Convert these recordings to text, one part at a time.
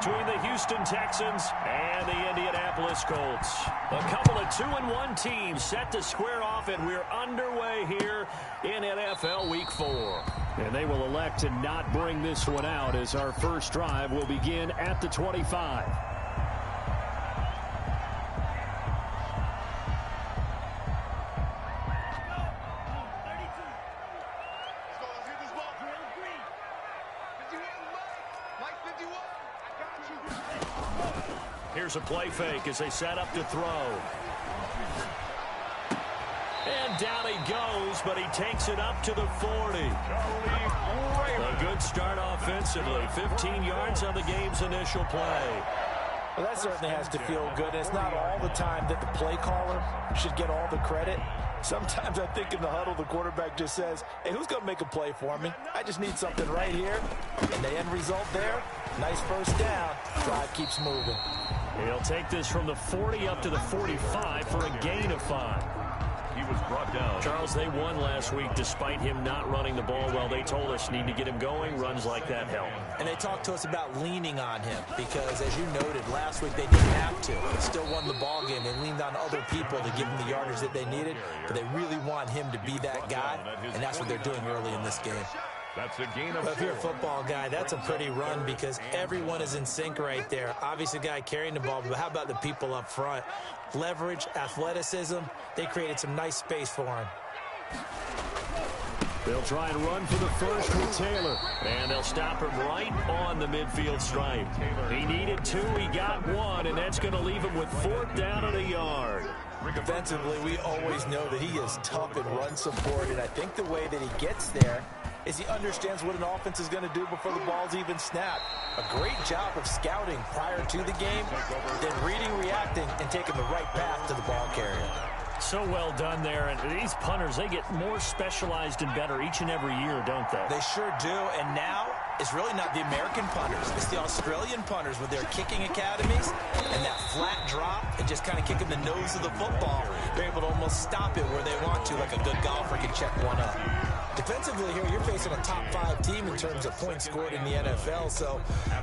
Between the Houston Texans and the Indianapolis Colts. A couple of 2-1 teams set to square off, and we're underway here in NFL Week 4. And they will elect to not bring this one out as our first drive will begin at the 25. Here's a play fake as they set up to throw. And down he goes, but he takes it up to the 40. A good start offensively. 15 yards on the game's initial play. Well, that certainly has to feel good. It's not all the time that the play caller should get all the credit. Sometimes I think in the huddle, the quarterback just says, hey, who's going to make a play for me? I just need something right here. And the end result there, nice first down. Drive keeps moving. He'll take this from the 40 up to the 45 for a gain of 5. He was brought down. Charles, they won last week despite him not running the ball well. They told us need to get him going. Runs like that help. And they talked to us about leaning on him because, as you noted, last week they didn't have to. They still won the ball game. They leaned on other people to give them the yardage that they needed, but they really want him to be that guy, and that's what they're doing early in this game. That's a gain of 4. If you're a football guy, that's a pretty run because everyone is in sync right there. Obviously, the guy carrying the ball, but how about the people up front? Leverage, athleticism, they created some nice space for him. They'll try and run for the first with Taylor. And they'll stop him right on the midfield stripe. He needed 2, he got 1, and that's going to leave him with 4th down and a yard. Defensively, we always know that he is tough in run support, and I think the way that he gets there is he understands what an offense is going to do before the ball's even snapped. A great job of scouting prior to the game, then reading, reacting, and taking the right path to the ball carrier. So well done there. And these punters, they get more specialized and better each and every year, don't they? They sure do. And now it's really not the American punters. It's the Australian punters with their kicking academies and that flat drop and just kind of kicking the nose of the football. They're able to almost stop it where they want to, like a good golfer can check one up. Defensively here, you're facing a top 5 team in terms of points scored in the NFL. So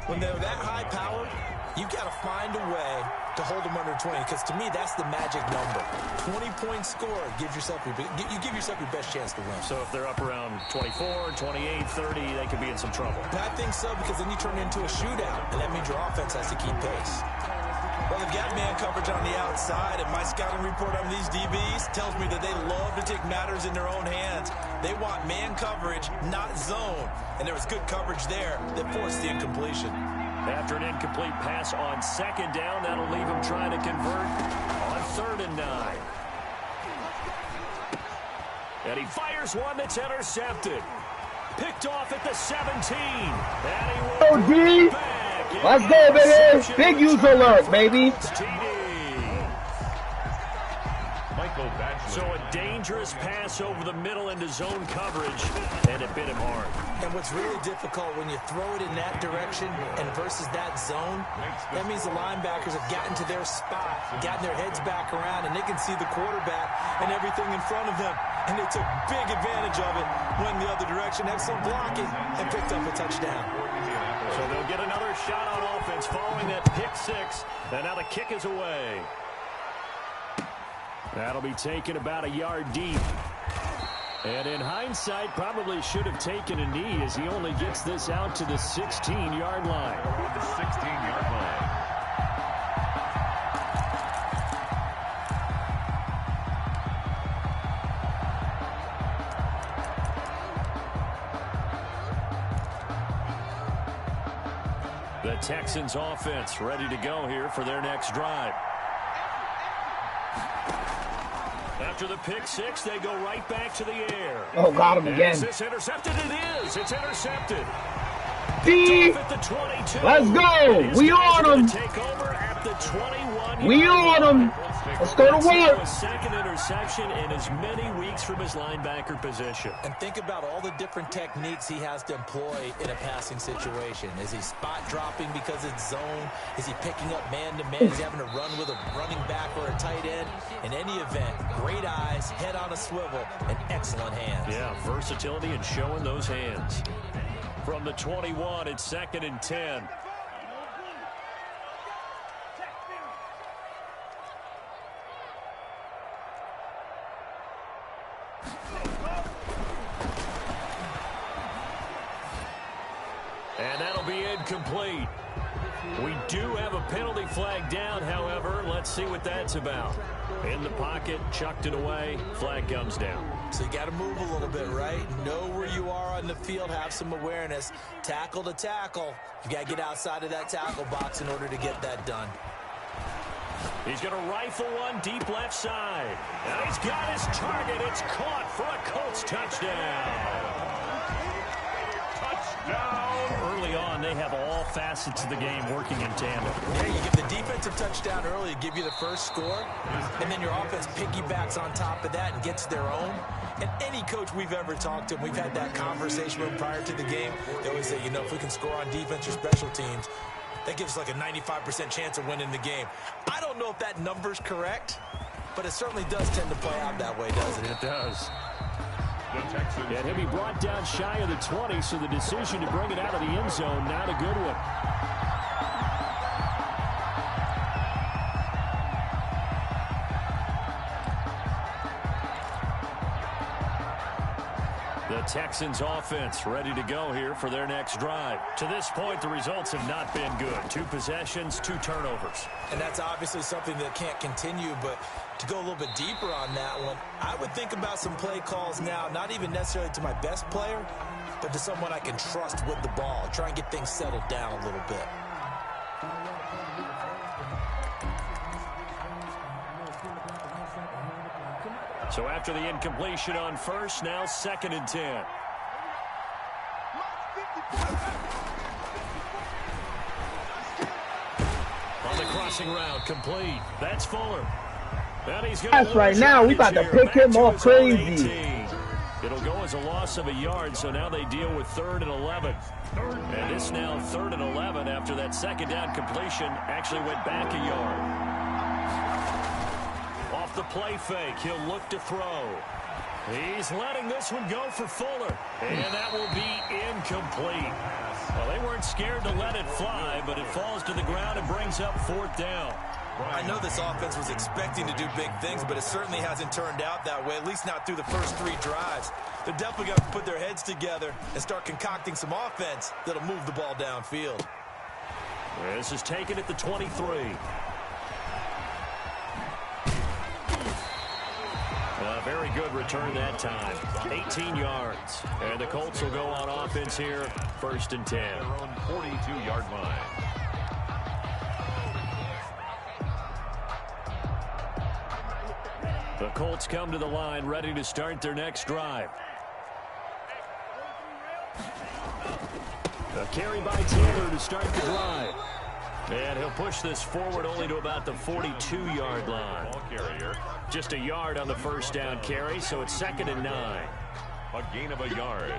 when they're that high powered, you've got to find a way to hold them under 20, because to me, that's the magic number. 20 points scored gives yourself you give yourself your best chance to win. So if they're up around 24, 28, 30, they could be in some trouble. I think so, because then you turn it into a shootout, and that means your offense has to keep pace. Well, they've got man coverage on the outside, and my scouting report on these DBs tells me that they love to take matters in their own hands. They want man coverage, not zone. And there was good coverage there that forced the incompletion. After an incomplete pass on 2nd down, that'll leave him trying to convert on 3rd and 9. And he fires one that's intercepted. Picked off at the 17. And he will back. Let's go, baby. Big user alert, baby. So a dangerous pass over the middle into zone coverage, and it bit him hard. And what's really difficult when you throw it in that direction and versus that zone, that means the linebackers have gotten to their spot, gotten their heads back around, and they can see the quarterback and everything in front of them. And they took big advantage of it, went the other direction, excellent blocking, and picked up a touchdown. So they'll get another shot on offense following that pick 6, and now the kick is away. That'll be taken about a yard deep. And in hindsight, probably should have taken a knee as he only gets this out to the 16-yard line. The 16-yard line. The Texans offense ready to go here for their next drive. After the pick 6, they go right back to the air. Oh, got him again. Is this intercepted? It is. It's intercepted. D. At the 22. Let's go. We on him. Take over at the 21. We on him. Let's go to work. A second interception in as many weeks from his linebacker position. And think about all the different techniques he has to employ in a passing situation. Is he spot dropping because it's zone? Is he picking up man-to-man? Is he having to run with a running back or a tight end? In any event, great eyes, head on a swivel, and excellent hands. Yeah, versatility and showing those hands. From the 21, it's 2nd and 10. incomplete. We do have a penalty flag down, however. Let's see what that's about. In the pocket, chucked it away, flag comes down. So you got to move a little bit, right? Know where you are on the field, have some awareness. Tackle to tackle. You got to get outside of that tackle box in order to get that done. He's going to rifle one deep left side. And he's got his target. It's caught for a Colts touchdown. Early on, they have all facets of the game working in tandem. Yeah, you give the defensive touchdown early to give you the first score, and then your offense piggybacks on top of that and gets their own. And any coach we've ever talked to, we've had that conversation with prior to the game, they always say, you know, if we can score on defense or special teams, that gives us like a 95% chance of winning the game. I don't know if that number's correct, but it certainly does tend to play out that way, doesn't it? It does. And he'll be brought down shy of the 20, so the decision to bring it out of the end zone, not a good one. The Texans offense ready to go here for their next drive. To this point, the results have not been good. 2 possessions, 2 turnovers. And that's obviously something that can't continue, but to go a little bit deeper on that one, I would think about some play calls now, not even necessarily to my best player, but to someone I can trust with the ball. Try and get things settled down a little bit. So after the incompletion on first, now 2nd and 10. On the crossing route, complete. That's Fuller. That's right now. We about to pick him off crazy. It'll go as a loss of a yard, so now they deal with 3rd and 11. And this now 3rd and 11 after that 2nd down completion actually went back a yard. Off the play fake, he'll look to throw. He's letting this one go for Fuller. And that will be incomplete. Well, they weren't scared to let it fly, but it falls to the ground and brings up 4th down. I know this offense was expecting to do big things, but it certainly hasn't turned out that way, at least not through the first 3 drives. They're definitely going to put their heads together and start concocting some offense that'll move the ball downfield. This is taken at the 23. A very good return that time. 18 yards. And the Colts will go on offense here, 1st and 10. Their own 42-yard line. The Colts come to the line ready to start their next drive. A carry by Taylor to start the drive. And he'll push this forward only to about the 42-yard line. Ball carrier. Just a yard on the 1st down carry, so it's 2nd and 9. A gain of a yard.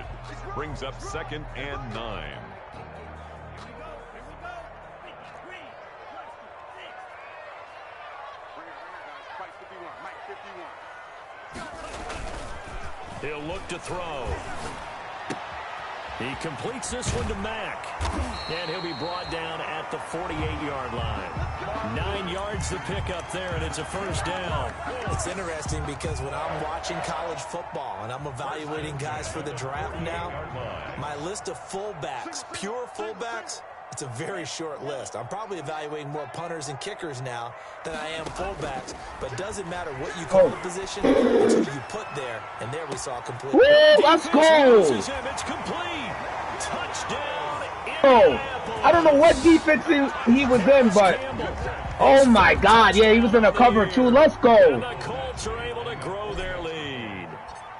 Brings up 2nd and 9. He'll look to throw. He completes this one to Mack. And he'll be brought down at the 48-yard line. 9 yards to pick up there, and it's a 1st down. It's interesting because when I'm watching college football and I'm evaluating guys for the draft now, my list of fullbacks, pure fullbacks, it's a very short list. I'm probably evaluating more punters and kickers now than I am fullbacks, but it doesn't matter what you call the position, it's who you put there, and there we saw complete. Woo, let's go! It's complete. Touchdown. Oh, I don't know what defense he was in, but oh my God, yeah, he was in a cover 2. Let's And go. the Colts are able to grow their lead.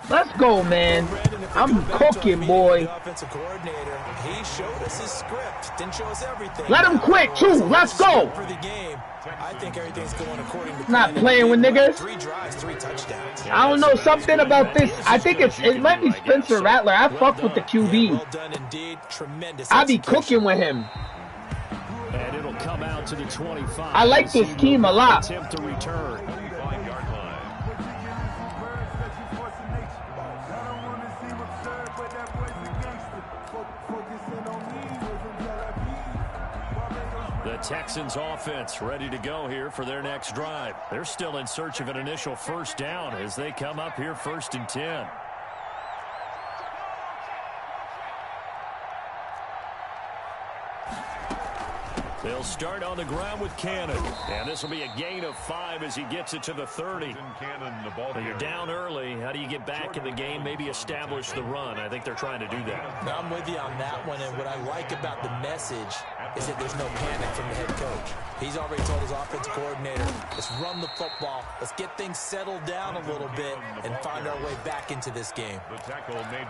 Let's go, man. I'm cooking, boy. The offensive coordinator, he showed us his script, didn't show us everything. Let him quit, too. Let's go. For the game, I think everything's going according to Not plan. playing with niggas. 3 drives, 3 touchdowns. I don't know, something about this. I think it might be Spencer Rattler. I fuck with the QB. Well done indeed. Tremendous. I be execution. cooking with him. And it'll come out to the 25. I like this team a lot. Attempt to return. 25-yard line. The Texans offense ready to go here for their next drive. They're still in search of an initial 1st down as they come up here 1st and 10. They'll start on the ground with Cannon. And this will be a gain of 5 as he gets it to the 30. When you're down early, how do you get back in the game, maybe establish the run? I think they're trying to do that. Now, I'm with you on that one, and what I like about the message is that there's no panic from the head coach. He's already told his offensive coordinator, let's run the football, let's get things settled down a little bit and find our way back into this game.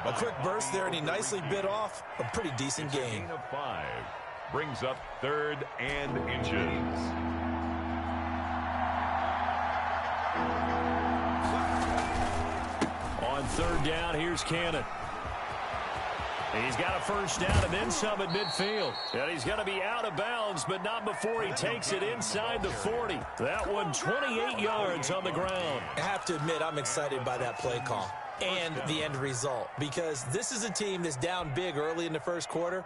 A quick burst there, and he nicely bit off a pretty decent gain. Of 5 brings up 3rd and inches. On 3rd down, here's Cannon. He's got a first down and then some at midfield. And he's going to be out of bounds, but not before he takes it inside the 40. That one 28 yards on the ground. I have to admit, I'm excited by that play call and the end result, because this is a team that's down big early in the first quarter.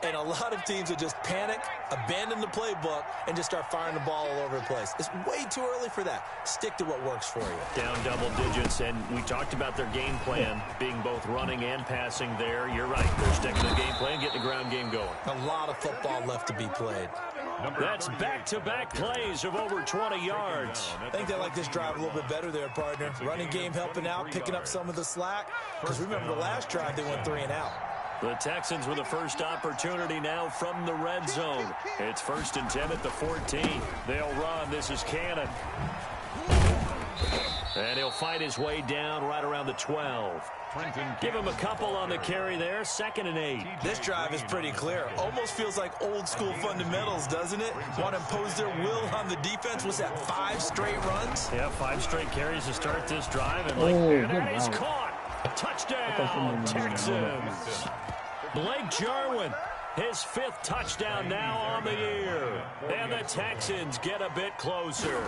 And a lot of teams will just panic, abandon the playbook, and just start firing the ball all over the place. It's way too early for that. Stick to what works for you. Down double digits, and we talked about their game plan being both running and passing there. You're right. They're sticking to the game plan, getting the ground game going. A lot of football left to be played. That's back-to-back plays of over 20 yards. I think they like this drive a little bit better there, partner. Running game helping out, picking up some of the slack. Because remember the last drive, they went 3 and out. The Texans with the first opportunity now from the red zone. It's 1st and 10 at the 14. They'll run. This is Cannon. And he'll fight his way down right around the 12. Give him a couple on the carry there. 2nd and 8. This drive is pretty clear. Almost feels like old school fundamentals, doesn't it? Want to impose their will on the defense. What's that, 5 straight runs? Yeah, 5 straight carries to start this drive. And that is caught. Touchdown, Texans. Blake Jarwin, his 5th touchdown now on the year. And the Texans get a bit closer.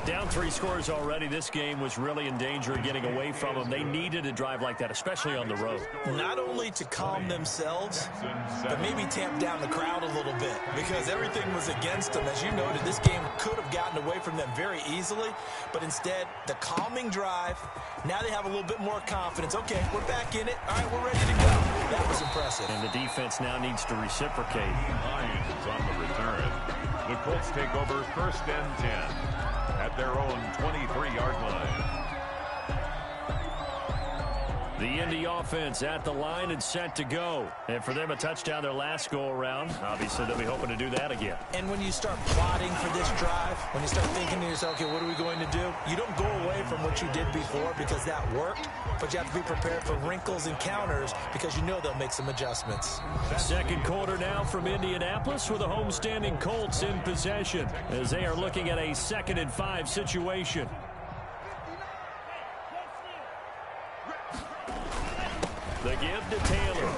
Down 3 scores already. This game was really in danger of getting away from them. They needed a drive like that, especially on the road. Not only to calm themselves, but maybe tamp down the crowd a little bit, because everything was against them. As you noted, this game could have gotten away from them very easily, but instead, the calming drive, now they have a little bit more confidence. Okay, we're back in it. All right, we're ready to go. That was impressive. And the defense now needs to reciprocate. Hines on the return. The Colts take over 1st and 10 at their own 23-yard line. The Indy offense at the line and set to go. And for them, a touchdown their last go-around. Obviously, they'll be hoping to do that again. And when you start plotting for this drive, when you start thinking to yourself, okay, what are we going to do? You don't go away from what you did before because that worked, but you have to be prepared for wrinkles and counters because you know they'll make some adjustments. Second quarter now from Indianapolis with the homestanding Colts in possession as they are looking at a 2nd and 5 situation. The give to Taylor.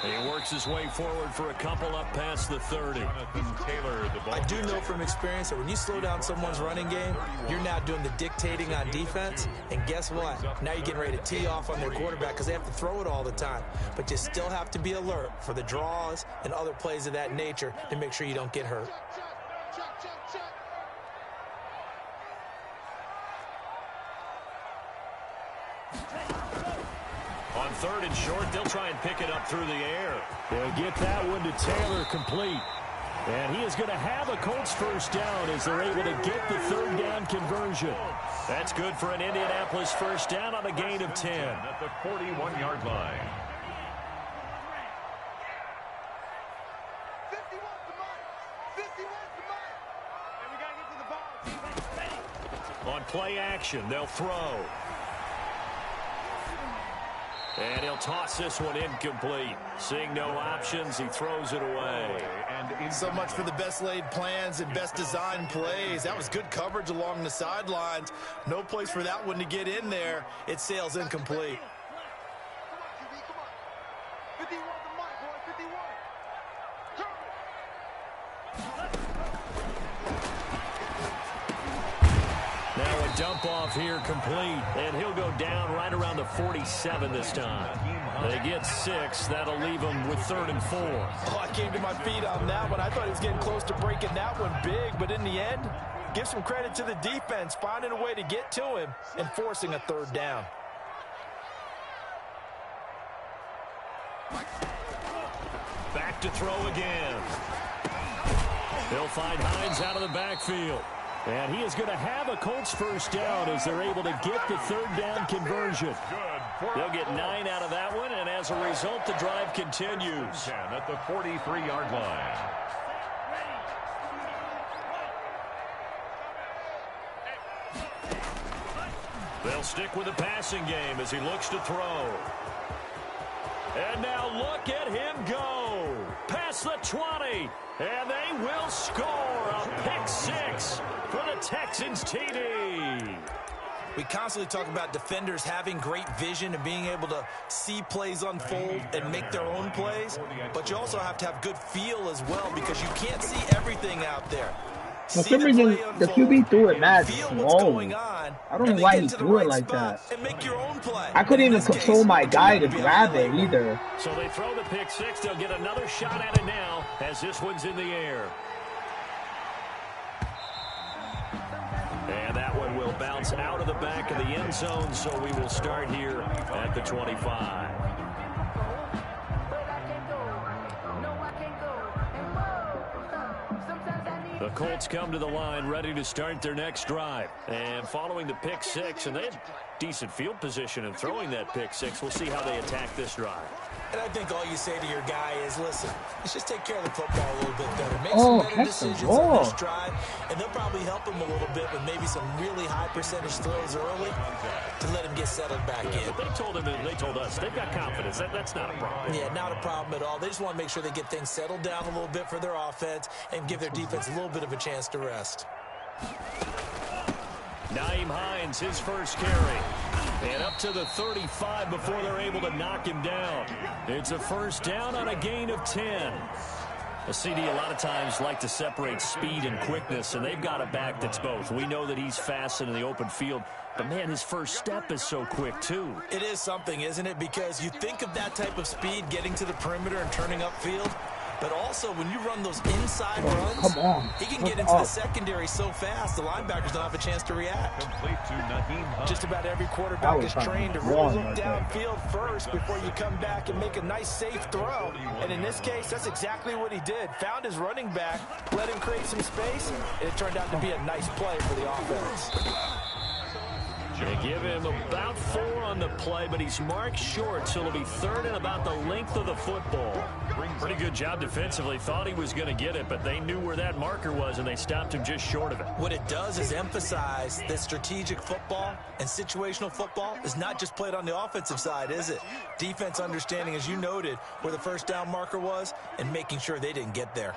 He works his way forward for a couple up past the 30. I do know from experience that when you slow down someone's running game, you're now doing the dictating on defense. And guess what? Now you're getting ready to tee off on their quarterback because they have to throw it all the time. But you still have to be alert for the draws and other plays of that nature to make sure you don't get hurt. On 3rd and short, they'll try and pick it up through the air. They'll get that one to Taylor complete. And he is going to have a Colts first down as they're able to get the 3rd down conversion. That's good for an Indianapolis first down on a gain of 10. At the 41-yard line. On play action, they'll throw. And he'll toss this one incomplete. Seeing no options, he throws it away. And so much for the best laid plans and best designed plays. That was good coverage along the sidelines. No place for that one to get in there. It sails incomplete. Now a dump off here complete, and he'll go down right around the 47 this time. They get 6. That'll leave them with 3rd and 4. Oh, I came to my feet on that one. I thought he was getting close to breaking that one big, but in the end, give some credit to the defense, finding a way to get to him and forcing a 3rd down. Back to throw again. They'll find Hines out of the backfield. And he is going to have a Colts first down as they're able to get the third down conversion. They'll get 9 out of that one, and as a result, the drive continues. 10 at the 43-yard line. They'll stick with the passing game as he looks to throw. And now look at him go. Past the 20. And they will score a pick 6 for the Texans TD. We constantly talk about defenders having great vision and being able to see plays unfold and make their own plays. But you also have to have good feel as well because you can't see everything out there. For some reason, the QB threw it mad slow. I don't know why he threw it like that. I couldn't even control my guy to grab it either. So they throw the pick 6. They'll get another shot at it now as this one's in the air. And that one will bounce out of the back of the end zone, so we will start here at the 25. The Colts come to the line ready to start their next drive. And following the pick 6, and they had decent field position in throwing that pick 6. We'll see how they attack this drive. And I think all you say to your guy is, listen, let's just take care of the football a little bit better. Make some better decisions on this drive, and they'll probably help him a little bit with maybe some really high percentage throws early to let him get settled back in. But they told him, and they told us, they've got confidence. That's not a problem. Yeah, not a problem at all. They just want to make sure they get things settled down a little bit for their offense and give their defense a little bit of a chance to rest. Nyheim Hines, his first carry. And up to the 35 before they're able to knock him down. It's a first down on a gain of 10. A CD a lot of times like to separate speed and quickness, and they've got a back that's both. We know that he's fast in the open field, but, man, his first step is so quick, too. It is something, isn't it? Because you think of that type of speed getting to the perimeter and turning upfield, but also when you run those inside runs, he can get into the secondary so fast the linebackers don't have a chance to react. Just about every quarterback is trained to really look downfield first before you come back and make a nice safe throw. And in this case, that's exactly what he did. Found his running back, let him create some space, and it turned out to be a nice play for the offense. They give him about 4 on the play, but he's marked short, so it'll be third and about the length of the football. Pretty good job defensively. Thought he was going to get it, but they knew where that marker was, and they stopped him just short of it. What it does is emphasize that strategic football and situational football is not just played on the offensive side, is it? Defense understanding, as you noted, where the first down marker was and making sure they didn't get there.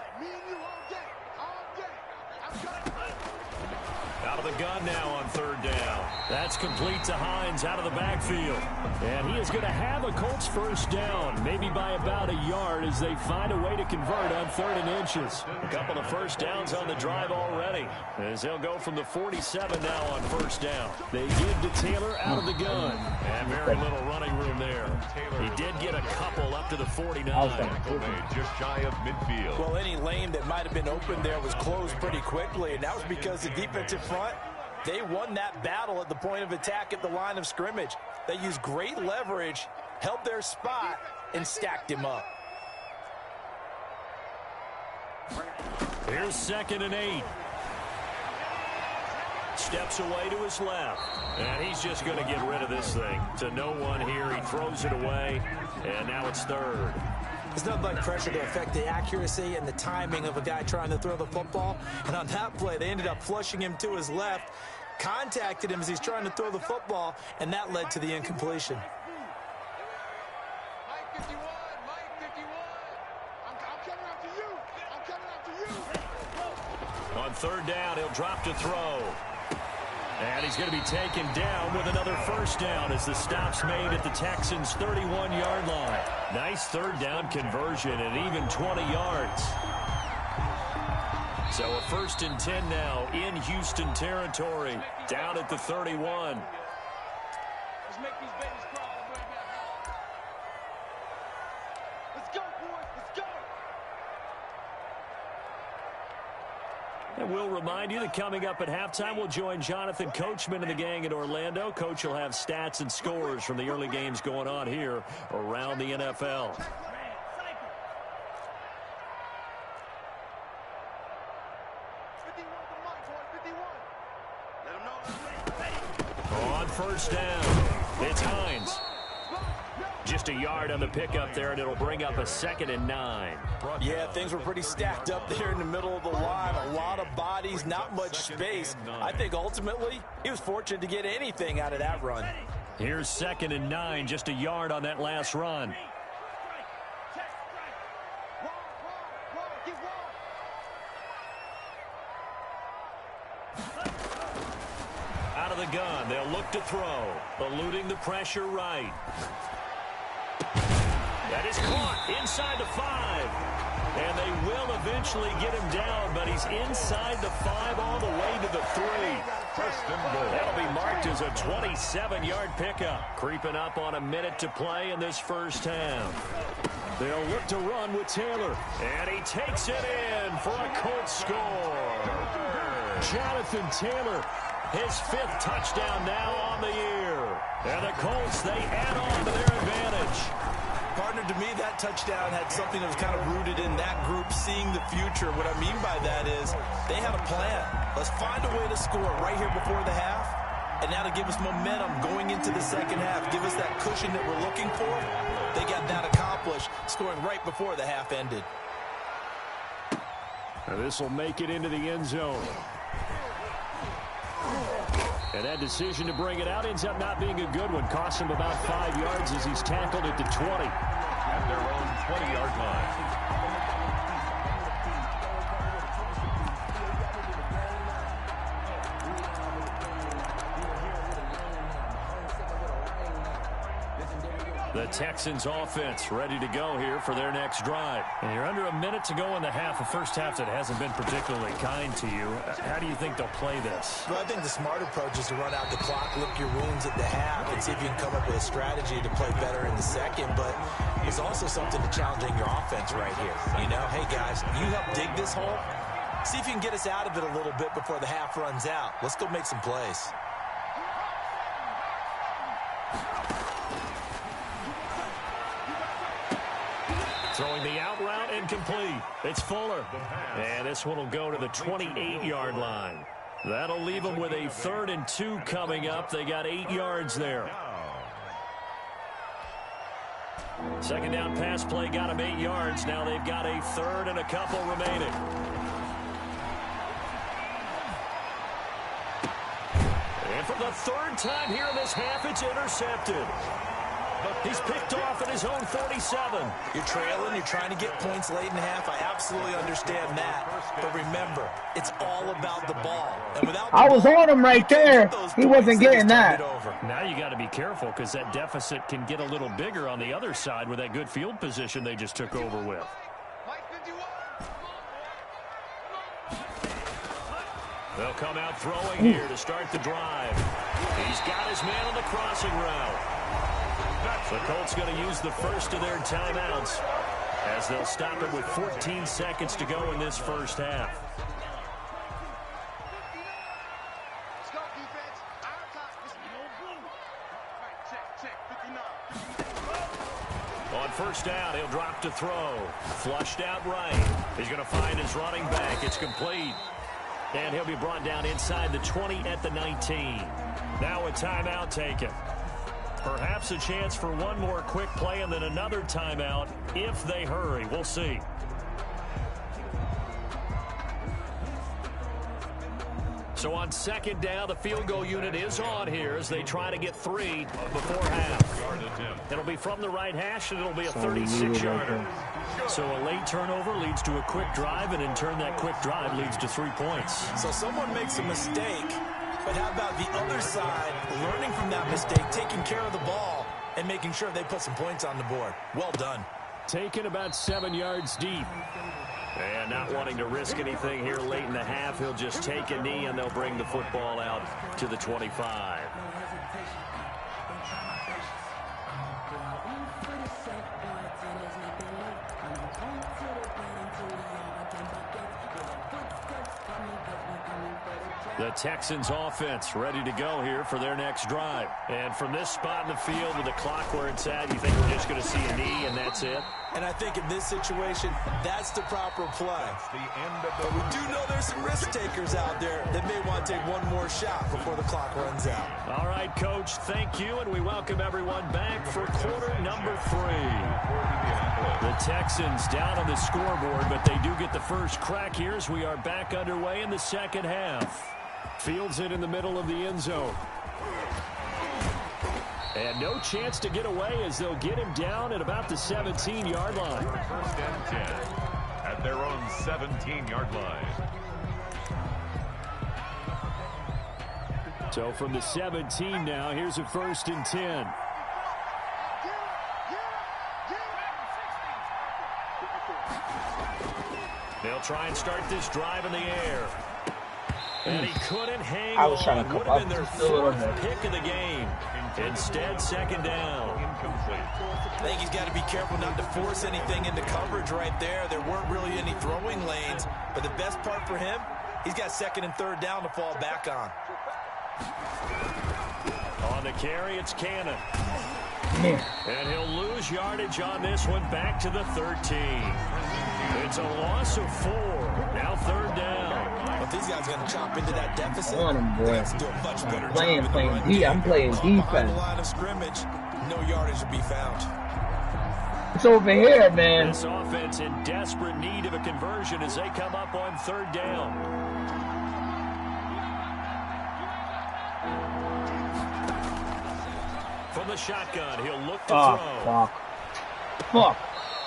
Out of the gun now on third down. That's complete to Hines out of the backfield. And he is going to have a Colts first down, maybe by about a yard as they find a way to convert on 3rd and inches. A couple of first downs on the drive already as they'll go from the 47 now on first down. They give to Taylor out of the gun. And very little running room there. He did get a couple up to the 49. Just shy of midfield. Well, any lane that might have been open there was closed pretty quickly, and that was because the defensive front, they won that battle at the point of attack at the line of scrimmage. They used great leverage, held their spot, and stacked him up. Here's 2nd and 8. Steps away to his left. And he's just going to get rid of this thing. To no one here. He throws it away. And now it's 3rd. There's nothing like pressure to affect the accuracy and the timing of a guy trying to throw the football. And on that play, they ended up flushing him to his left, contacted him as he's trying to throw the football, and that led to the incompletion. Mike 51, I'm coming after you. On 3rd down, he'll drop to throw. And he's going to be taken down with another first down as the stop's made at the Texans' 31-yard line. Nice 3rd down conversion and even 20 yards. So a 1st and 10 now in Houston territory, down at the 31. Let's make these babies cry. Let's go, boys. Let's go. And we'll remind you that coming up at halftime, we'll join Jonathan Coachman and the gang in Orlando. Coach will have stats and scores from the early games going on here around the NFL. On first down, it's Hines. Just a yard on the pickup there, and it'll bring up a 2nd and 9. Yeah, things were pretty stacked up there in the middle of the line. A lot of bodies, not much space. I think ultimately he was fortunate to get anything out of that run. Here's 2nd and 9, just a yard on that last run. Out of the gun, they'll look to throw. Eluding the pressure right. That is caught inside the 5. And they will eventually get him down, but he's inside the 5 all the way to the 3. First and goal. That'll be marked as a 27-yard pickup. Creeping up on a minute to play in this first half. They'll look to run with Taylor. And he takes it in for a Colts score. Jonathan Taylor, his 5th touchdown now on the year. And the Colts, they add on to their advantage. Partner, to me, that touchdown had something that was kind of rooted in that group seeing the future. What I mean by that is they had a plan. Let's find a way to score right here before the half. And now to give us momentum going into the second half, give us that cushion that we're looking for. They got that accomplished, scoring right before the half ended. Now this will make it into the end zone. And that decision to bring it out ends up not being a good one. Costs him about 5 yards as he's tackled at the 20. At their own 20-yard line. The Texans offense ready to go here for their next drive. And you're under a minute to go in the half, a first half that hasn't been particularly kind to you. How do you think they'll play this? Well, I think the smart approach is to run out the clock, lick your wounds at the half, and see if you can come up with a strategy to play better in the second. But there's also something to challenging your offense right here. You know, hey, guys, you help dig this hole. See if you can get us out of it a little bit before the half runs out. Let's go make some plays. Throwing the out route incomplete. It's Fuller. And this one will go to the 28-yard line. That'll leave them with a 3rd and 2 coming up. They got 8 yards there. Second down pass play got them 8 yards. Now they've got a 3rd and a couple remaining. And for the 3rd time here in this half, it's intercepted. He's picked off at his own 47. You're trailing. You're trying to get points late in the half. I absolutely understand that. But remember, it's all about the ball. And without the I was on him right there. He wasn't getting that. Now you got to be careful because that deficit can get a little bigger on the other side with that good field position they just took over with. They'll come out throwing here to start the drive. He's got his man on the crossing route. The Colts going to use the first of their timeouts as they'll stop it with 14 seconds to go in this first half. Let's go, defense. Our top. Check. 59. On first down, he'll drop to throw. Flushed out right. He's going to find his running back. It's complete. And he'll be brought down inside the 20 at the 19. Now a timeout taken. Perhaps a chance for one more quick play and then another timeout if they hurry. We'll see. So on second down, the field goal unit is on here as they try to get 3 before half. It'll be from the right hash, and it'll be a 36-yarder. So a late turnover leads to a quick drive, and in turn that quick drive leads to 3 points. So someone makes a mistake, but how about the other side learning from that mistake, taking care of the ball, and making sure they put some points on the board? Well done. Taken about 7 yards deep. And not wanting to risk anything here late in the half, he'll just take a knee, and they'll bring the football out to the 25. The Texans offense ready to go here for their next drive. And from this spot in the field with the clock where it's at, you think we're just going to see a knee and that's it? And I think in this situation, that's the proper play. But we do know there's some risk takers out there that may want to take one more shot before the clock runs out. All right, Coach, thank you, and we welcome everyone back for quarter number 3. The Texans down on the scoreboard, but they do get the first crack here as we are back underway in the second half. Fields it in the middle of the end zone. And no chance to get away as they'll get him down at about the 17-yard line. First and 10 at their own 17-yard line. So from the 17 now, here's a first and 10. They'll try and start this drive in the air. And he couldn't hang on. I was trying to come Would have up been their just a little 4th bit. pick of the game. Instead, second down. Incomplete. I think he's got to be careful not to force anything into coverage right there. There weren't really any throwing lanes. But the best part for him, he's got second and third down to fall back on. On the carry, it's Cannon. Yeah. And he'll lose yardage on this one back to the 13. It's a loss of 4. Now third down. If these guys are going to chop into that deficit, Come on, him, boy. they have to do a much better Playing job in the run D. game. I'm playing Behind defense. the line of scrimmage, no yardage to be found. It's over here, man. This offense in desperate need of a conversion as they come up on third down. From the shotgun, he'll look to Oh, throw. fuck.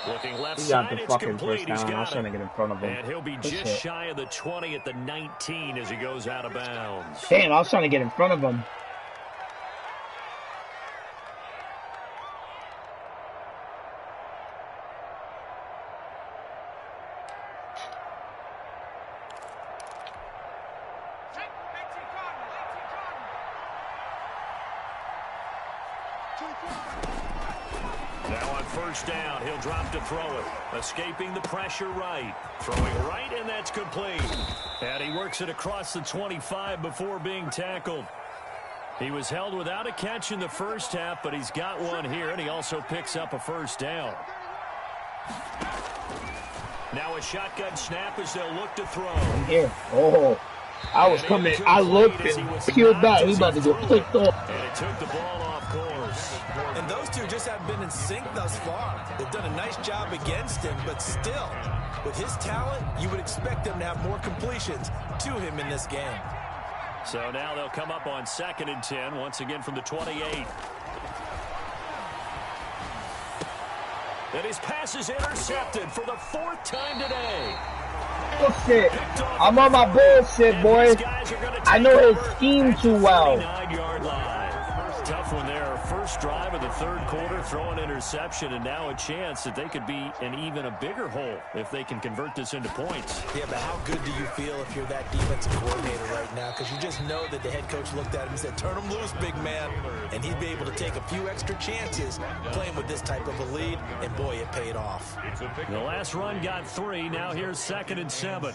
Looking left He got side, the it's fucking complete. first He's down. I got was trying to it. get in front of him. And he'll be Good just shit. shy of the 20 at the 19 as he goes out of bounds. Damn, I was trying to get in front of him. Now on first down, he'll drop to throw it. Escaping the pressure right. Throwing right, and that's complete. And he works it across the 25 before being tackled. He was held without a catch in the first half, but he's got one here, and he also picks up a first down. Now a shotgun snap as they'll look to throw. Here. Oh. I was coming. I looked and peeled back. He about to get picked off. And it took the ball off course. And those two just haven't been in sync thus far. They've done a nice job against him, but still, with his talent, you would expect them to have more completions to him in this game. So now they'll come up on second and 10, once again from the 28. And his pass is intercepted for the 4th time today. Bullshit. I'm on my bullshit, boy. I know his scheme too well. 39-yard line. Tough one there. First drive of the third quarter, throw an interception, and now a chance that they could be in even a bigger hole if they can convert this into points. Yeah, but how good do you feel if you're that defensive coordinator right now? Because you just know that the head coach looked at him and said, turn him loose, big man. And he'd be able to take a few extra chances playing with this type of a lead, and boy, it paid off. The last run got 3. Now here's second and 7.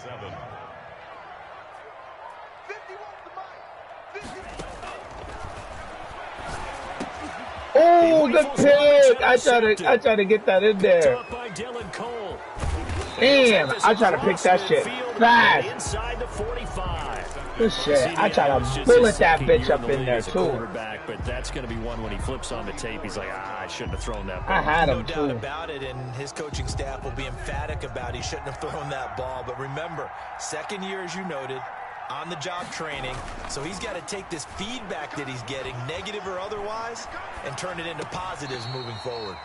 Oh, the pick! I try to get that in there. By Dylan Cole. Damn, I try to pick that shit fast. Inside the 45. Good shit. I try to bullet that bitch up in there too. But that's going to be one when he flips on the tape. He's like, I shouldn't have thrown that ball. I had No him doubt too. about it, and his coaching staff will be emphatic about he shouldn't have thrown that ball. But remember, second year, as you noted, on-the-job training, so he's got to take this feedback that he's getting, negative or otherwise, and turn it into positives moving forward.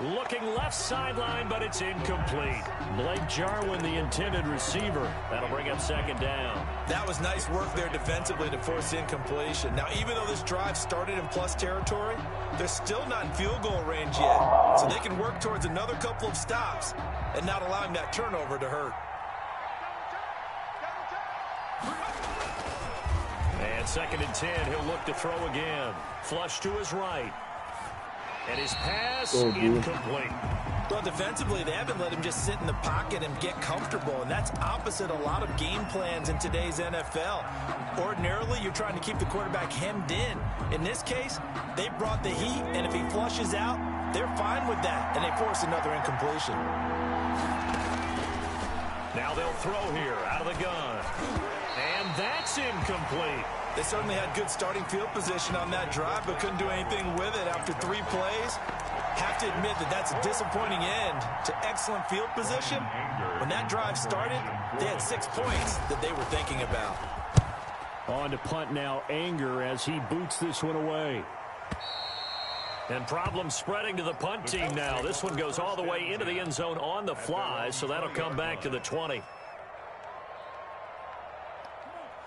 Looking left sideline, but it's incomplete. Blake Jarwin, the intended receiver. That'll bring up second down. That was nice work there defensively to force incompletion. Now, even though this drive started in plus territory, they're still not in field goal range yet, so they can work towards another couple of stops and not allowing that turnover to hurt. And second and 10, he'll look to throw again. Flush to his right. And his pass incomplete. Well, defensively, they haven't let him just sit in the pocket and get comfortable, and that's opposite a lot of game plans in today's NFL. Ordinarily, you're trying to keep the quarterback hemmed in. In this case, they brought the heat, and if he flushes out, they're fine with that, and they force another incompletion. Now they'll throw here out of the gun. And that's incomplete. They certainly had good starting field position on that drive, but couldn't do anything with it after 3 plays. Have to admit that that's a disappointing end to excellent field position. When that drive started, they had 6 points that they were thinking about. On to punt now, Anger, as he boots this one away. And problems spreading to the punt team now. This one goes all the way into the end zone on the fly, so that'll come back to the 20.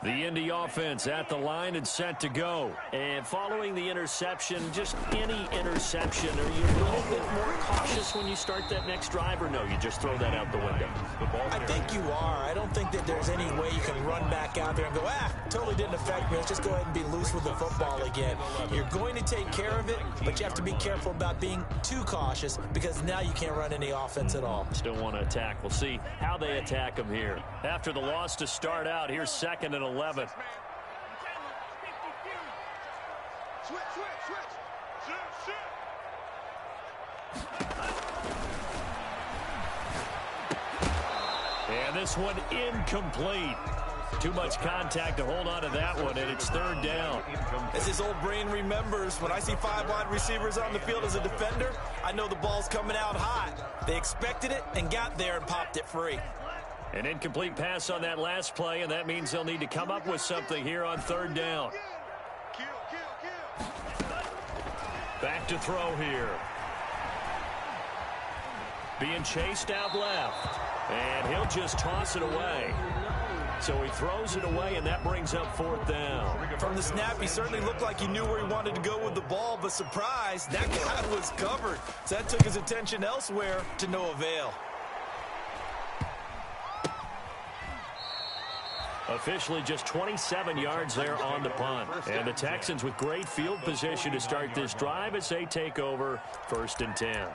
The Indy offense at the line and set to go. And following the interception, just any interception, are you a little bit more cautious when you start that next drive, or no, you just throw that out the window? I think you are. I don't think that there's any way you can run back out there and go, totally didn't affect me. Let's just go ahead and be loose with the football again. You're going to take care of it, but you have to be careful about being too cautious because now you can't run any offense at all. Still want to attack. We'll see how they attack them here. After the loss to start out, here's 2nd and 11. And this one incomplete. Too much contact to hold on to that one, and it's 3rd down. As his old brain remembers, when I see 5 wide receivers on the field as a defender, I know the ball's coming out hot. They expected it and got there and popped it free. An incomplete pass on that last play, and that means they'll need to come up with something here on 3rd down. Back to throw here. Being chased out left. And he'll just toss it away. So he throws it away, and that brings up 4th down. From the snap, he certainly looked like he knew where he wanted to go with the ball, but surprise, that guy was covered. So that took his attention elsewhere to no avail. Officially just 27 yards there on the punt. And the Texans with great field position to start this drive as they take over 1st and 10.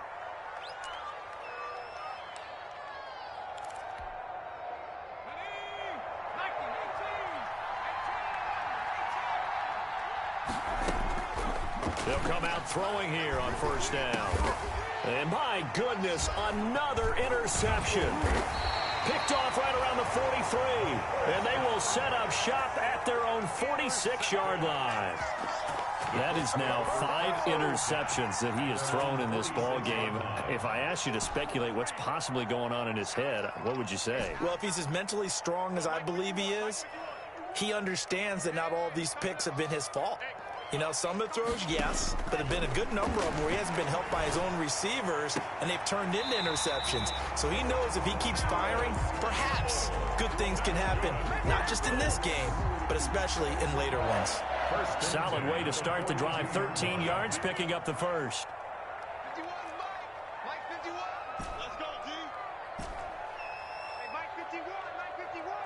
They'll come out throwing here on 1st down. And my goodness, another interception. Picked off right around the 43. And they will set up shop at their own 46-yard line. That is now 5 interceptions that he has thrown in this ball game. If I asked you to speculate what's possibly going on in his head, what would you say? Well, if he's as mentally strong as I believe he is, he understands that not all of these picks have been his fault. You know, some of the throws, yes, but there have been a good number of them where he hasn't been helped by his own receivers, and they've turned into interceptions. So he knows if he keeps firing, perhaps good things can happen, not just in this game, but especially in later ones. Solid way to start the drive. 13 yards, picking up the first. 51, Mike 51. Let's go, D. Hey, Mike 51, Mike 51.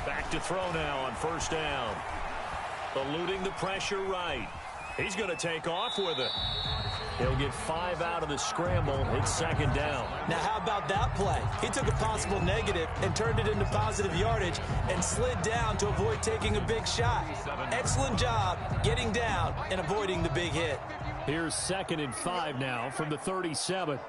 Back to throw now on 1st down. Eluding the pressure right. He's going to take off with it. He'll get 5 out of the scramble. It's 2nd down. Now, how about that play? He took a possible negative and turned it into positive yardage and slid down to avoid taking a big shot. Excellent job getting down and avoiding the big hit. Here's 2nd and 5 now from the 37.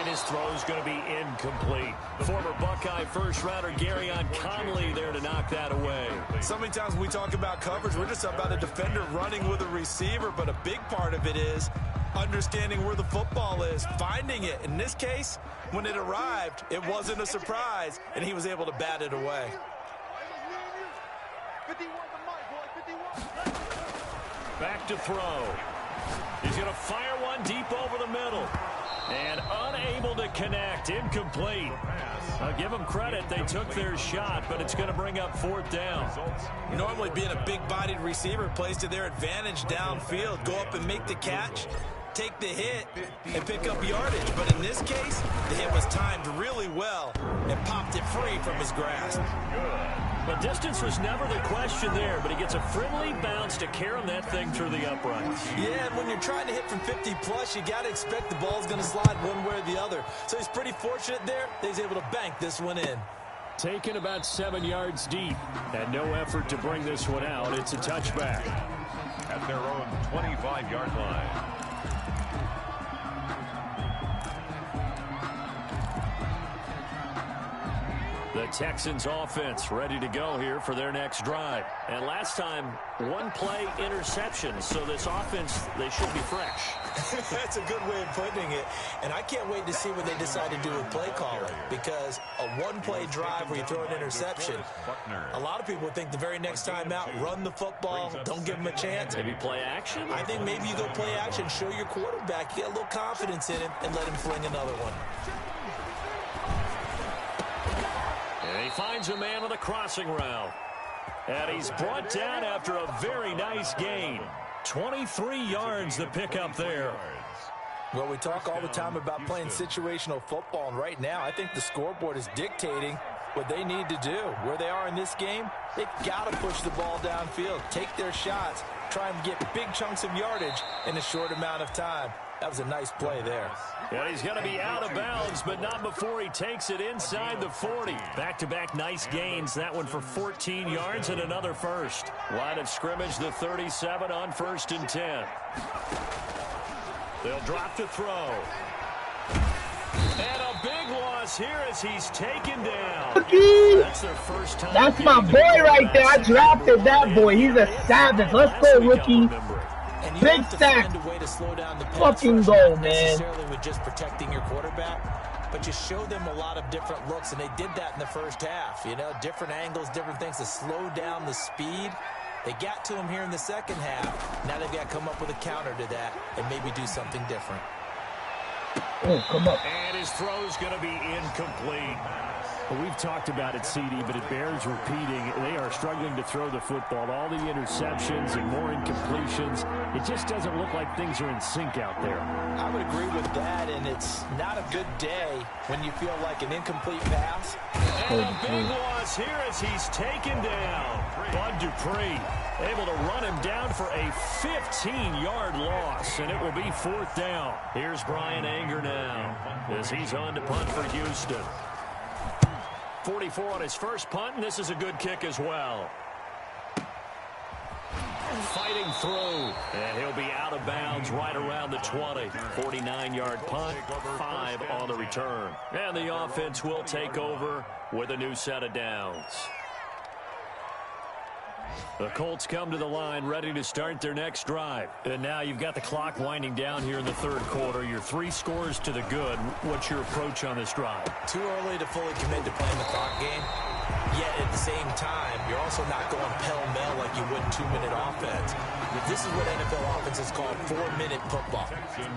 His throw is going to be incomplete. Former Buckeye first-rounder Garyon Conley there to knock that away. So many times when we talk about coverage, we're just about a defender running with a receiver, but a big part of it is understanding where the football is, finding it. In this case, when it arrived, it wasn't a surprise, and he was able to bat it away. 51 to Mike, boy, 51. Back to throw. He's going to fire one deep over the middle. And unable to connect. Incomplete. I'll give them credit. They took their shot, but it's going to bring up 4th down. Normally being a big-bodied receiver plays to their advantage downfield. Go up and make the catch, take the hit, and pick up yardage. But in this case, the hit was timed really well and popped it free from his grasp. The distance was never the question there, but he gets a friendly bounce to carry that thing through the uprights. Yeah, and when you're trying to hit from 50-plus, you got to expect the ball's going to slide one way or the other. So he's pretty fortunate there that he's able to bank this one in. Taken about 7 yards deep. And no effort to bring this one out. It's a touchback. At their own 25-yard line. The Texans offense ready to go here for their next drive. And last time, one play interception. So this offense, they should be fresh. That's a good way of putting it. And I can't wait to see what they decide to do with play calling. Because a one-play drive where you throw an interception, a lot of people think the very next time out, run the football, don't give them a chance. Maybe play action? I think maybe you go play action, show your quarterback, get a little confidence in him, and let him fling another one. And he finds a man with a crossing route. And he's brought down after a very nice gain. 23 yards the pickup there. Well, we talk all the time about playing situational football, and right now I think the scoreboard is dictating what they need to do. Where they are in this game, they've got to push the ball downfield, take their shots, try and get big chunks of yardage in a short amount of time. That was a nice play there. Yeah, he's going to be out of bounds, but not before he takes it inside the 40. Back-to-back nice gains. That one for 14 yards and another first. Line of scrimmage, the 37 on 1st and 10. They'll drop to throw. And a big loss here as he's taken down. That's their first time. That's my boy right there. I drafted that boy. He's a savage. Let's go, rookie. Big sack. Fucking goal, man. Necessarily with just protecting your quarterback, but you show them a lot of different looks, and they did that in the first half. You know, different angles, different things to slow down the speed. They got to him here in the second half. Now they've got to come up with a counter to that and maybe do something different. Oh, come up. And his throw's going to be incomplete. Well, we've talked about it, CD, but it bears repeating. They are struggling to throw the football. All the interceptions and more incompletions. It just doesn't look like things are in sync out there. I would agree with that, and it's not a good day when you feel like an incomplete pass. And a big loss here as he's taken down. Bud Dupree able to run him down for a 15-yard loss, and it will be 4th down. Here's Brian Anger now as he's on to punt for Houston. 44 on his first punt, and this is a good kick as well. Fighting through, and he'll be out of bounds right around the 20. 49-yard punt, 5 on the return. And the offense will take over with a new set of downs. The Colts come to the line ready to start their next drive. And now you've got the clock winding down here in the 3rd quarter. Your 3 scores to the good. What's your approach on this drive? Too early to fully commit to playing the clock game. Yet at the same time, you're also not going pell-mell like you would 2-minute offense. This is what NFL offenses call 4-minute football.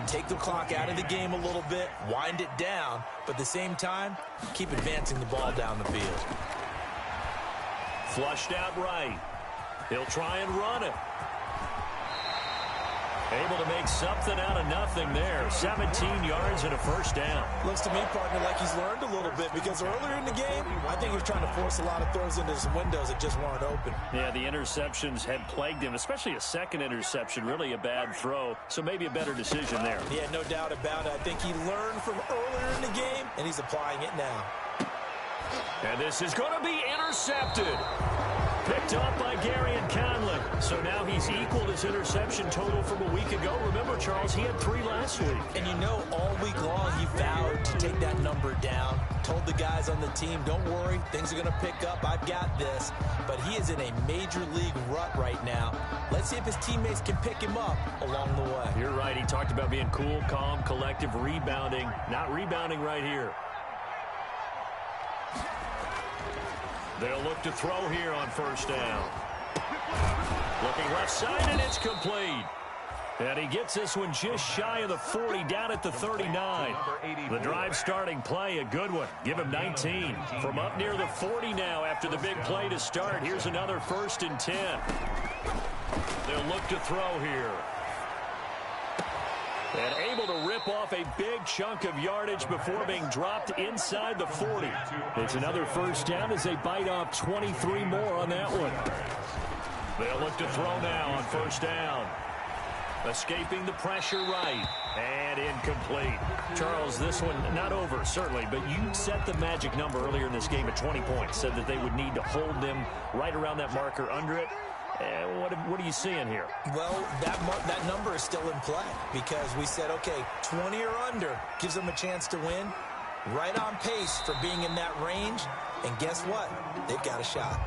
Take the clock out of the game a little bit, wind it down, but at the same time, keep advancing the ball down the field. Flushed out right. He'll try and run it. Able to make something out of nothing there. 17 yards and a first down. Looks to me, partner, like he's learned a little bit, because earlier in the game, I think he was trying to force a lot of throws into some windows that just weren't open. Yeah, the interceptions had plagued him, especially a second interception, really a bad throw. So maybe a better decision there. Yeah, no doubt about it. I think he learned from earlier in the game, and he's applying it now. And this is going to be intercepted. Picked up by Gary and Conley. So now he's equaled his interception total from a week ago. Remember, Charles, he had 3 last week. And you know, all week long he vowed to take that number down. Told the guys on the team, don't worry, things are going to pick up. I've got this. But he is in a major league rut right now. Let's see if his teammates can pick him up along the way. You're right. He talked about being cool, calm, collective, rebounding. Not rebounding right here. They'll look to throw here on first down. Looking left side, and it's complete. And he gets this one just shy of the 40, down at the 39. The drive starting play, a good one. Give him 19. From up near the 40 now after the big play to start. Here's another 1st and 10. They'll look to throw here. And able to rip off a big chunk of yardage before being dropped inside the 40. It's another first down as they bite off 23 more on that one. They'll look to throw now on first down. Escaping the pressure right. And incomplete. Charles, this one not over, certainly, but you set the magic number earlier in this game at 20 points. Said that they would need to hold them right around that marker under it. What are you seeing here? Well, that number is still in play because we said, okay, 20 or under gives them a chance to win. Right on pace for being in that range. And guess what? They've got a shot.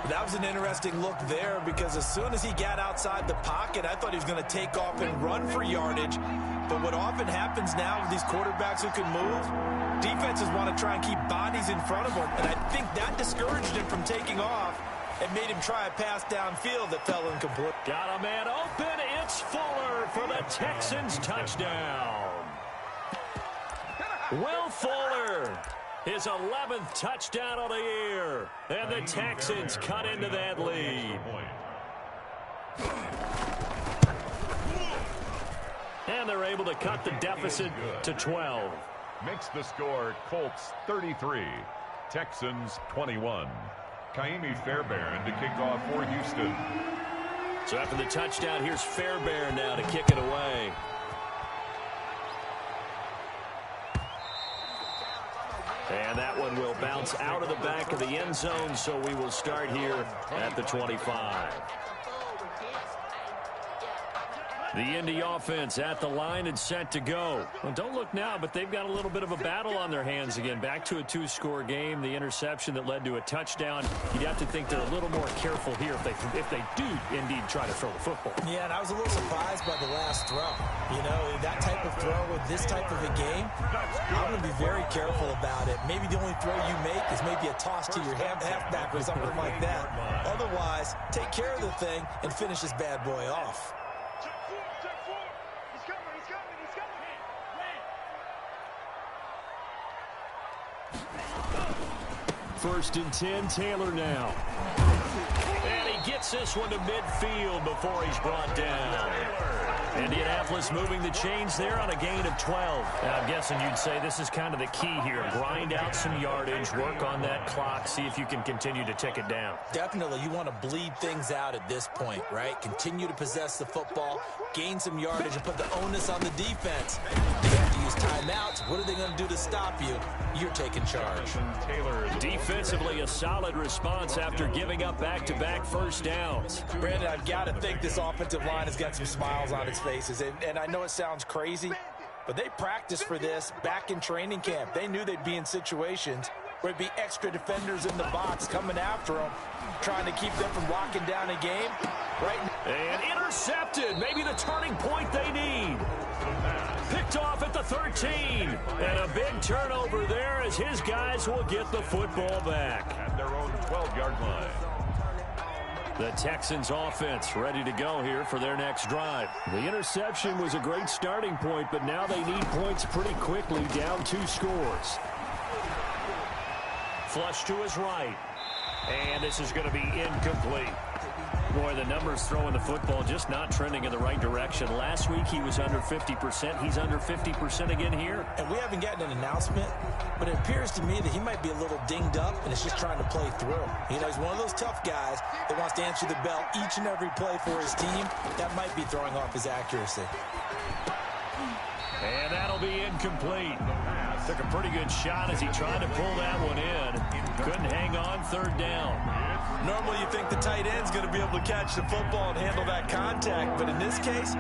That was an interesting look there because as soon as he got outside the pocket, I thought he was going to take off and run for yardage. But what often happens now with these quarterbacks who can move, defenses want to try and keep bodies in front of them. And I think that discouraged him from taking off and made him try a pass downfield that fell incomplete. Got a man open. It's Fuller for the Texans touchdown. Will Fuller, his 11th touchdown of the year. And the Texans cut into that lead. And they're able to cut the deficit to 12. Makes the score Colts 33, Texans 21. Kaimi Fairbairn to kick off for Houston. So after the touchdown, here's Fairbairn now to kick it away. And that one will bounce out of the back of the end zone, so we will start here at the 25. The Indy offense at the line and set to go. Well, don't look now, but they've got a little bit of a battle on their hands again. Back to a two-score game. The interception that led to a touchdown. You'd have to think they're a little more careful here if they do indeed try to throw the football. Yeah, and I was a little surprised by the last throw. You know, that type of throw with this type of a game, I'm going to be very careful about it. Maybe the only throw you make is maybe a toss to your halfback or something like that. Otherwise, take care of the thing and finish this bad boy off. First and 10, Taylor now. And he gets this one to midfield before he's brought down. Indianapolis moving the chains there on a gain of 12. Now, I'm guessing you'd say this is kind of the key here. Grind out some yardage, work on that clock, see if you can continue to tick it down. Definitely. You want to bleed things out at this point, right? Continue to possess the football, gain some yardage, and put the onus on the defense. They have to use timeouts. What are they going to do to stop you? You're taking charge. Taylor, defensively, a solid response after giving up back-to-back first downs. Brandon, I've got to think this offensive line has got some smiles on its faces. And I know it sounds crazy, but they practiced for this back in training camp. They knew they'd be in situations where it'd be extra defenders in the box coming after them, trying to keep them from locking down a game. Right. And intercepted. Maybe the turning point they need. Picked off at the 13. And a big turnover there as his guys will get the football back. At their own 12-yard line. The Texans offense ready to go here for their next drive. The interception was a great starting point, but now they need points pretty quickly, down 2 scores. Flush to his right. And this is going to be incomplete. Boy, the numbers throwing the football just not trending in the right direction. Last week he was under 50%. He's under 50% again here. And we haven't gotten an announcement, but it appears to me that he might be a little dinged up and is just trying to play through. You know, he's one of those tough guys that wants to answer the bell each and every play for his team. That might be throwing off his accuracy. And that'll be incomplete. Took a pretty good shot as he tried to pull that one in. Couldn't hang on, third down. Normally you think the tight end's going to be able to catch the football and handle that contact, but in this case,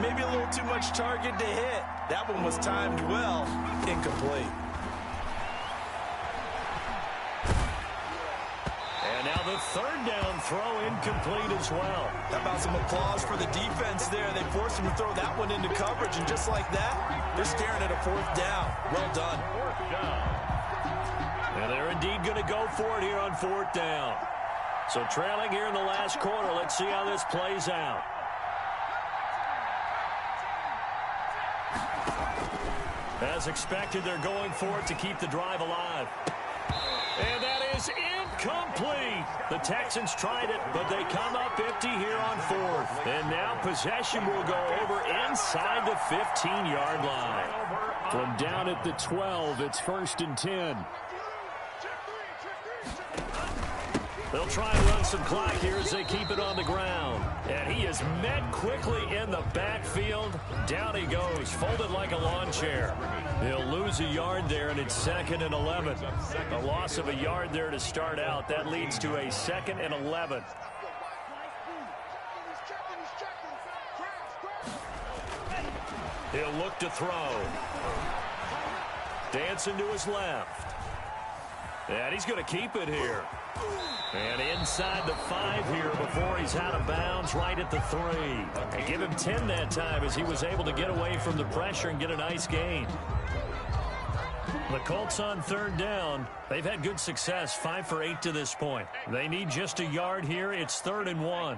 maybe a little too much target to hit. That one was timed well, incomplete. And now the third down throw incomplete as well. How about some applause for the defense there? They forced him to throw that one into coverage, and just like that, they're staring at a 4th down. Well done. 4th down. And they're indeed going to go for it here on 4th down. So trailing here in the last quarter. Let's see how this plays out. As expected, they're going for it to keep the drive alive. And that is incomplete. The Texans tried it, but they come up empty here on 4th. And now possession will go over inside the 15-yard line. From down at the 12, it's 1st and 10. They'll try and run some clock here as they keep it on the ground. And he is met quickly in the backfield. Down he goes, folded like a lawn chair. He'll lose a yard there, and it's 2nd and 11. A loss of a yard there to start out. That leads to a 2nd and 11. He'll look to throw. Dancing to his left. And he's going to keep it here. And inside the 5 here before he's out of bounds, right at the 3. And give him 10 that time as he was able to get away from the pressure and get a nice gain. The Colts on 3rd down. They've had good success, 5 for 8 to this point. They need just a yard here. It's 3rd and 1.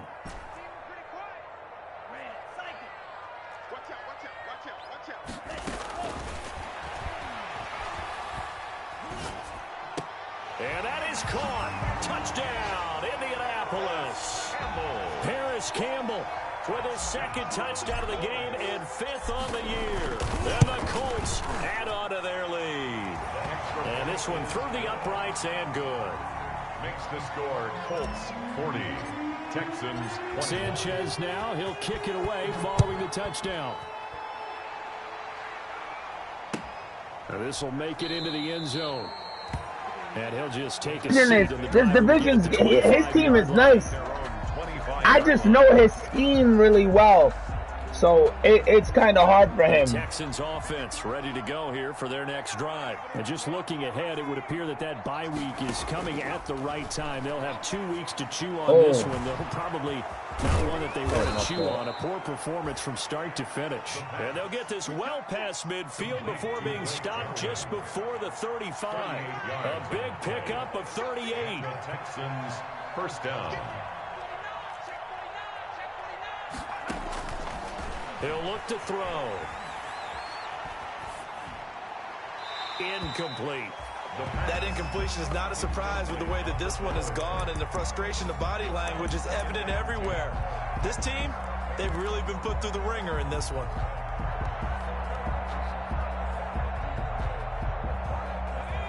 And that is caught. Touchdown, Indianapolis. Paris Campbell with his 2nd touchdown of the game and 5th on the year. And the Colts add on to their lead. And this one through the uprights and good. Makes the score Colts 40, Texans 20. Sanchez now, he'll kick it away following the touchdown. And this will make it into the end zone. And he'll just take a seat in the this division's, his team is nice. I just know his scheme really well. So it's kind of hard for him. Texans offense ready to go here for their next drive. And just looking ahead, it would appear that bye week is coming at the right time. They'll have 2 weeks to chew on this one. They'll probably not one that they want to chew on. A poor performance from start to finish. And they'll get this well past midfield before being stopped just before the 35. A big pickup of 38. Texans first down. He'll look to throw. Incomplete. That incompletion is not a surprise with the way that this one has gone, and the frustration, the body language is evident everywhere. This team, they've really been put through the ringer in this one.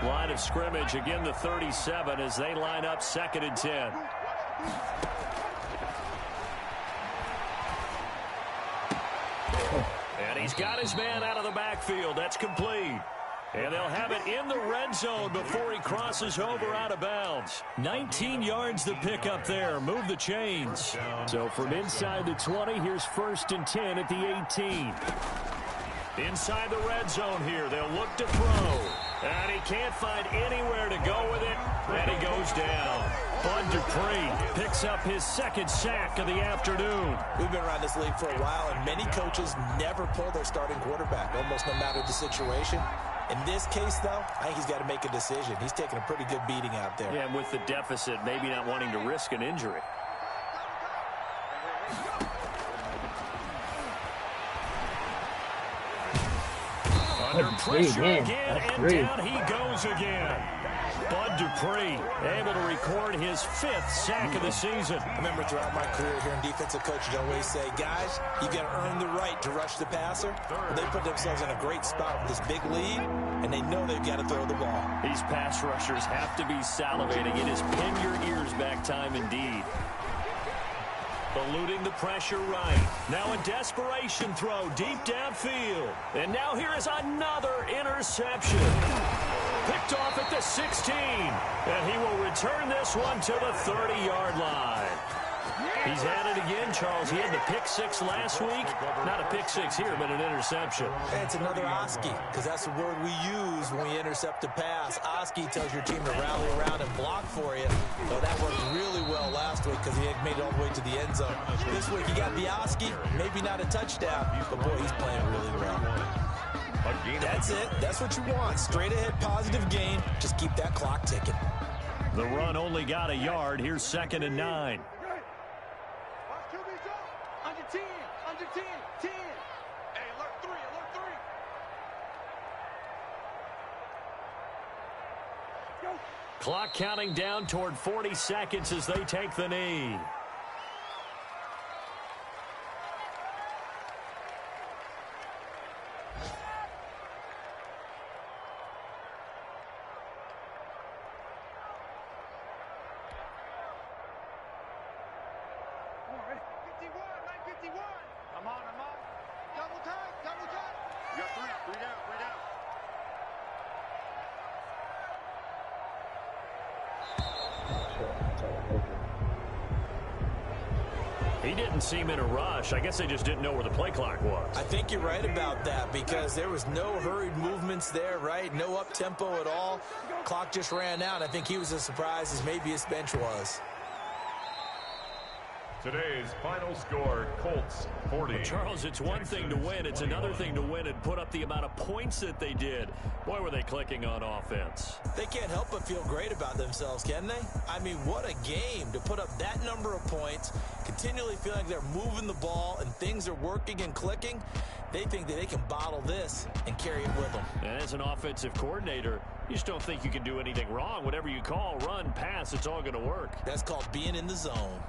Line of scrimmage, again the 37 as they line up 2nd and 10. And he's got his man out of the backfield. That's complete. And they'll have it in the red zone before he crosses over out of bounds. 19 yards to pick up there. Move the chains. So from inside the 20, here's 1st and 10 at the 18. Inside the red zone here, they'll look to throw. And he can't find anywhere to go with it. And he goes down. Bud Dupree picks up his 2nd sack of the afternoon. We've been around this league for a while, and many coaches never pull their starting quarterback, almost no matter the situation. In this case, though, I think he's got to make a decision. He's taking a pretty good beating out there. Yeah, and with the deficit, maybe not wanting to risk an injury. Under pressure again, and down he goes again. Bud Dupree able to record his 5th sack of the season. I remember throughout my career here in defensive coaching, I always say, guys, you got to earn the right to rush the passer. They put themselves in a great spot with this big lead, and they know they've got to throw the ball. These pass rushers have to be salivating. It is pin your ears back time indeed. Eluding the pressure right. Now a desperation throw deep downfield. And now here is another interception. Picked off at the 16. And he will return this one to the 30-yard line. He's at it again, Charles. He had the pick 6 last week. Not a pick 6 here, but an interception. It's another Oski, because that's the word we use when we intercept a pass. Oski tells your team to rally around and block for you. Well, that worked really well last week because he had made it all the way to the end zone. This week, he got the Oski, maybe not a touchdown, but boy, he's playing really well. That's it. That's what you want. Straight ahead, positive gain. Just keep that clock ticking. The run only got a yard. Here's 2nd and 9. Under 10, 10. Hey, alert 3, alert 3. Go. Clock counting down toward 40 seconds as they take the knee. He didn't seem in a rush. I guess they just didn't know where the play clock was. I think you're right about that because there was no hurried movements there, right? No up-tempo at all. Clock just ran out. I think he was as surprised as maybe his bench was. Today's final score, Colts 40. Well, Charles, it's one thing to win. It's another thing to win and put up the amount of points that they did. Boy, were they clicking on offense. They can't help but feel great about themselves, can they? I mean, what a game to put up that number of points, continually feeling like they're moving the ball and things are working and clicking. They think that they can bottle this and carry it with them. And as an offensive coordinator, you just don't think you can do anything wrong. Whatever you call, run, pass, it's all going to work. That's called being in the zone.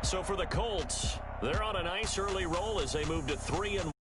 So for the Colts, they're on a nice early roll as they move to 3-1